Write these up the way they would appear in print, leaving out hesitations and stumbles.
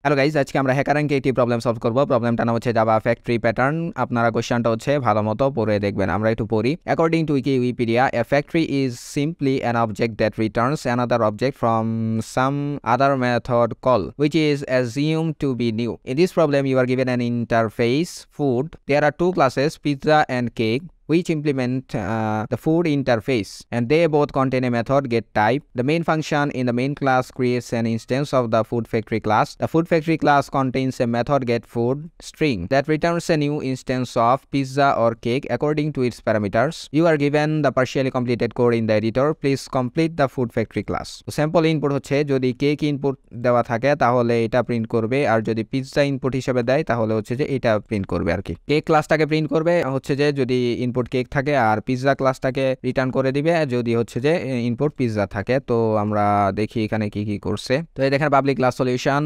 Hello guys, আজকে আমরা হ্যাকারাঙ্কে একটি প্রবলেম সলভ করব। প্রবলেমটা নাম হচ্ছে জাভা ফ্যাক্টরি প্যাটার্ন। আপনারা কোশ্চেনটা হচ্ছে ভালো মতো পড়ে দেখবেন। আমরা একটু পড়ি। According to Wikipedia, A factory is simply an object that Returns another object from some other method call which is assumed to be new. In this problem, you are given an interface food. There are two classes, pizza and cake, which implement the food interface, and they both contain a method getType. The main function in the main class creates an instance of the food factory class. The food factory class contains a method getFood string that returns a new instance of pizza or cake according to its parameters. You are given the partially completed code in the editor. Please complete the food factory class. So sample input হচ্ছে যদি cake input দেওয়া থাকে তাহলে এটা print করবে, আর যদি pizza input হিসেবে দেয় তাহলে হচ্ছে যে এটা প্রিন্ট করবে আর কি। কেক ক্লাসটাকে প্রিন্ট করবে হচ্ছে যে যদি ইনপুট কেক থাকে, আর পিৎজা ক্লাসটাকে রিটার্ন করে দিবে যদি হচ্ছে যে ইনপুট পিৎজা থাকে। তো আমরা দেখি এখানে কি কি করছে। তো এই দেখেন পাবলিক ক্লাস সলিউশন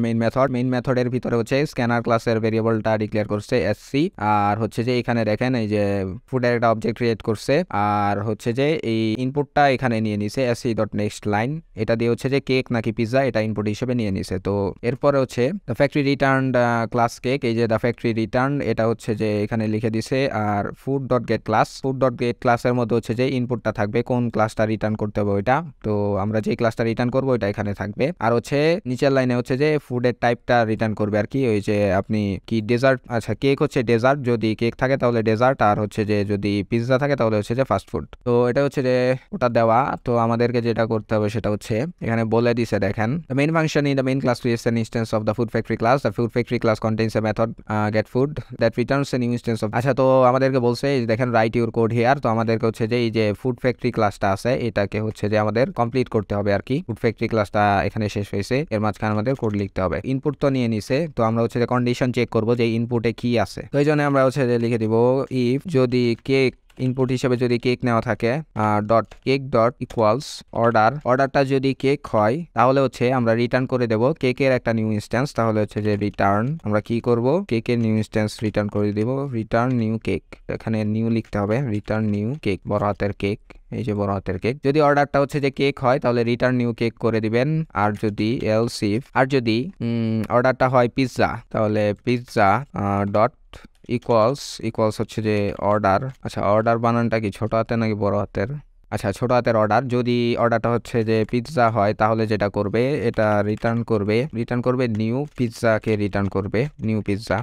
মেইন মেথডের ভিতরে হচ্ছে স্ক্যানার ক্লাসের ভেরিয়েবলটা ডিক্লেয়ার করছে এসসি, আর হচ্ছে যে এখানে দেখেন এই যে ফুডের একটা অবজেক্ট ক্রিয়েট করছে, আর হচ্ছে যে এই ইনপুটটা এখানে নিয়ে নিছে এসসি ডট নেক্সট লাইন। এটা দিয়ে হচ্ছে যে কেক নাকি পিৎজা এটা ইনপুট হিসেবে নিয়ে নিছে। তো এরপরে হচ্ছে the factory return class cake, এই যে দ্য ফ্যাক্টরি রিটার্ন এটা হচ্ছে যে এখানে লিখে দিছে। আর ফুড ডট গেট ক্লাসের মধ্যে হচ্ছে যে ইনপুটটা থাকবে কোন ক্লাসটা রিটার্ন করতে হবে ওইটা। তো আমরা যে ক্লাসটা রিটার্ন করবো ওইটা এখানে থাকবে। আর হচ্ছে নিচের লাইনে হচ্ছে যে ফুডের টাইপটা রিটার্ন করবে আর কি। ওই যে আপনি কি ডেজার্ট, আচ্ছা কেক হচ্ছে ডেজার্ট, যদি কেক থাকে তাহলে ডেজার্ট, আর হচ্ছে যে যদি পিৎজা থাকে তাহলে হচ্ছে যে ফাস্ট ফুড। তো এটা হচ্ছে যে ওটা দেওয়া। তো আমাদেরকে যেটা করতে হবে সেটা হচ্ছে এখানে বলে দিছে দেখেন, the main function in the main class creates an instance of the food factory class. The food factory class contains a method getFood that returns a new instance of, আচ্ছা তো আমাদেরকে বলছে দেখেন রাইট ইউর কোড হিয়ার। তো আমাদেরকে হচ্ছে যে এই যে ফুড ফ্যাক্টরি ক্লাসটা আছে এটাকে হচ্ছে যে আমাদের কমপ্লিট করতে হবে আর কি। ফুড ফ্যাক্টরি ক্লাসটা এখানে শেষ হয়েছে, এর মাঝখানে আমাদের কোড লিখতে হবে। ইনপুট তো নিয়ে নিছে, তো আমরা হচ্ছে যে কন্ডিশন চেক করবো যে ইনপুটে কি আছে। তো এই জন্য আমরা হচ্ছে যে লিখে দিব ইফ যদি কেক ইনপুট হিসেবে যদি কেক নেওয়া থাকে ডট কেক ডট ইকুয়ালস অর্ডারটা যদি কেক হয় তাহলে হচ্ছে আমরা রিটার্ন করে দেব কেকের একটা নিউ ইনস্ট্যান্স। তাহলে হচ্ছে যে রিটার্ন আমরা কি করব, কেকের নিউ ইনস্ট্যান্স রিটার্ন করে দিব, রিটার্ন নিউ কেক। এখানে নিউ লিখতে হবে, রিটার্ন নিউ কেক, বড় হাতের কেক, এই যে বড় হাতের কেক। যদি অর্ডারটা হচ্ছে যে কেক হয় তাহলে রিটার্ন নিউ কেক করে দিবেন। আর যদি যদি অর্ডারটা হয় পিৎজা তাহলে পিৎজা ডট ইকুয়ালস হচ্ছে যে অর্ডার। আচ্ছা অর্ডার বানানটা কি ছোট হাতের নাকি বড় হাতের? আচ্ছা ছোট হাতের অর্ডার। যদি অর্ডারটা হচ্ছে যে পিৎজা হয় তাহলে যেটা করবে এটা রিটার্ন করবে নিউ পিৎজাকে রিটার্ন করবে নিউ পিৎজা।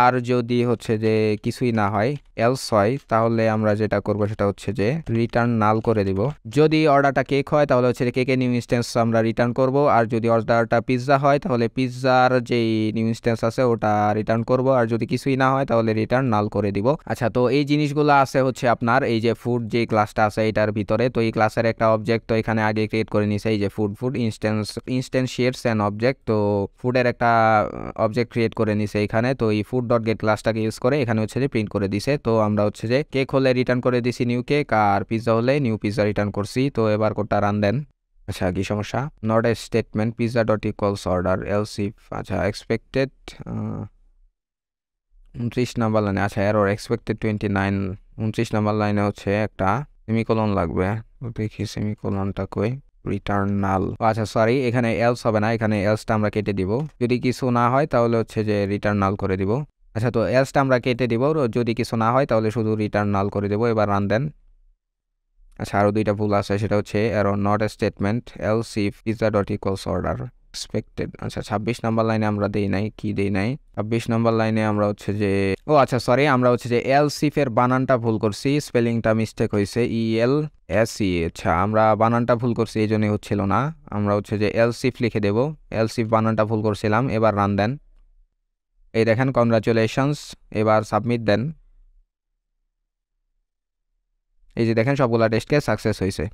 আর যদি হচ্ছে যে কিছুই না হয় এলস হয় তাহলে আমরা যেটা করব সেটা হচ্ছে যে রিটার্ন নাল করে দিব। যদি অর্ডারটা কেক হয় তাহলে হচ্ছে কেকের নিউ ইনস্ট্যান্স আমরা রিটার্ন করব। আর যদি অর্ডারটা পিৎজা হয় তাহলে পিৎজার যেই নিউ ইনস্ট্যান্স আছে ওটা রিটার্ন করব। আর যদি কিছুই না হয় তাহলে রিটার্ন নাল করে দিব। আচ্ছা তো এই জিনিসগুলো আছে হচ্ছে আপনার এই যে ফুড যে ক্লাসটা আছে এটার ভিতরে। তো এই ক্লাসের একটা অবজেক্ট তো এখানে আগে ক্রিয়েট করে নিছে, এই যে ফুড ইনস্ট্যান্সিয়েটস অ্যান অবজেক্ট। তো ফুডের একটা অবজেক্ট ক্রিয়েট করে নিছে এখানে। তো এই ফুড ডট গেট ক্লাসটাকে ইউজ করে এখানে হচ্ছে যে প্রিন্ট করে দিছে। তো আমরা হচ্ছে যে কেক হলে রিটার্ন করে দিছি নিউ কেক, আর পিৎজা হলে নিউ পিৎজা রিটার্ন করছি। তো এবার কোডটা রান দেন। আচ্ছা কি সমস্যা, not a statement pizza dot equals order else if, আচ্ছা এক্সপেক্টেড 29 নাম্বার লাইনে, আচ্ছা এরর এক্সপেক্টেড 29, 29 নাম্বার লাইনে হচ্ছে একটা সেমিকোলন লাগবে। দেখি সেমিকোলনটা কই, রিটার্ন নাল। আচ্ছা সরি, এখানে এলস হবে না, এখানে এলসটা আমরা কেটে দিব। যদি কিছু না হয় তাহলে হচ্ছে যে রিটার্ন নাল করে দিব। আচ্ছা তো এলসটা আমরা কেটে দিব, যদি কিছু না হয় তাহলে শুধু রিটার্ন নাল করে দেব। এবার রান দেন। আচ্ছা আরো দুইটা ভুল আছে, সেটা হচ্ছে error not a statement else if pizza dot equals order expected. আচ্ছা 26 নাম্বার লাইনে আমরা দেই নাই, 26 নাম্বার লাইনে আমরা হচ্ছে যে আচ্ছা সরি, আমরা হচ্ছে যে এলস ইফ এর বানানটা ভুল করছি, স্পেলিংটা মিস্টেক হয়েছে, ELSE। আচ্ছা আমরা বানানটা ভুল করছি এই জন্যই হচ্ছিল না। আমরা হচ্ছে যে এলস ইফ লিখে দেব, এলস ইফ বানানটা ভুল করছিলাম। এবার রান দেন। এই দেখেন কনগ্রাচুলেশনস, এবার সাবমিট দেন। এই যে দেখেন সবগুলা টেস্ট কেস সাকসেস হয়েছে।